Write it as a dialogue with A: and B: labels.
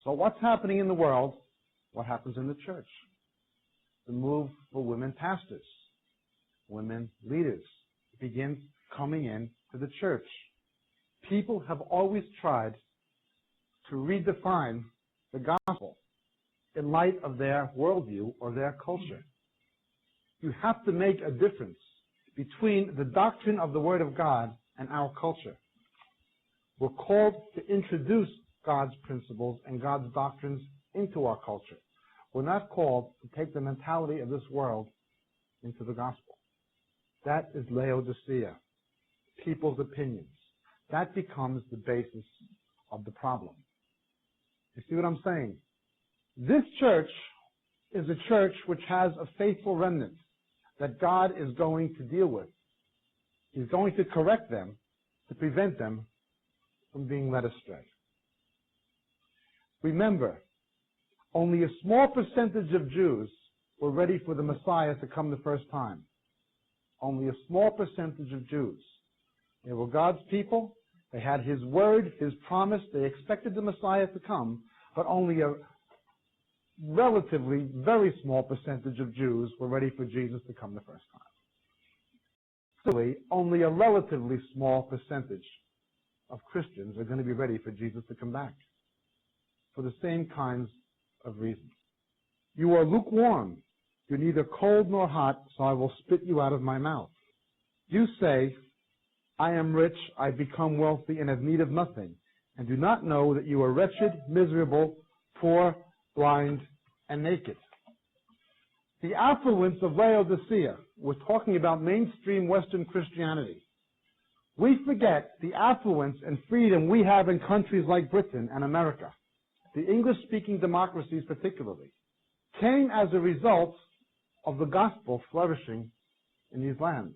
A: So what's happening in the world? What happens in the church? The move for women pastors, women leaders begins coming in to the church. People have always tried to redefine the gospel in light of their worldview or their culture. You have to make a difference between the doctrine of the Word of God and our culture. We're called to introduce God's principles and God's doctrines into our culture. We're not called to take the mentality of this world into the gospel. That is Laodicea, people's opinions. That becomes the basis of the problem. You see what I'm saying? This church is a church which has a faithful remnant that God is going to deal with. He's going to correct them to prevent them from being led astray. Remember, only a small percentage of Jews were ready for the Messiah to come the first time. Only a small percentage of Jews. They were God's people. They had His word, His promise. They expected the Messiah to come, but only a relatively very small percentage of Jews were ready for Jesus to come the first time. So only a relatively small percentage of Christians are going to be ready for Jesus to come back for the same kinds of reasons. You are lukewarm. You're neither cold nor hot, so I will spit you out of my mouth. You say, I am rich, I've become wealthy, and have need of nothing, and do not know that you are wretched, miserable, poor, blind, and naked. The affluence of Laodicea, we're talking about mainstream Western Christianity. We forget the affluence and freedom we have in countries like Britain and America, the English-speaking democracies particularly, came as a result of the gospel flourishing in these lands.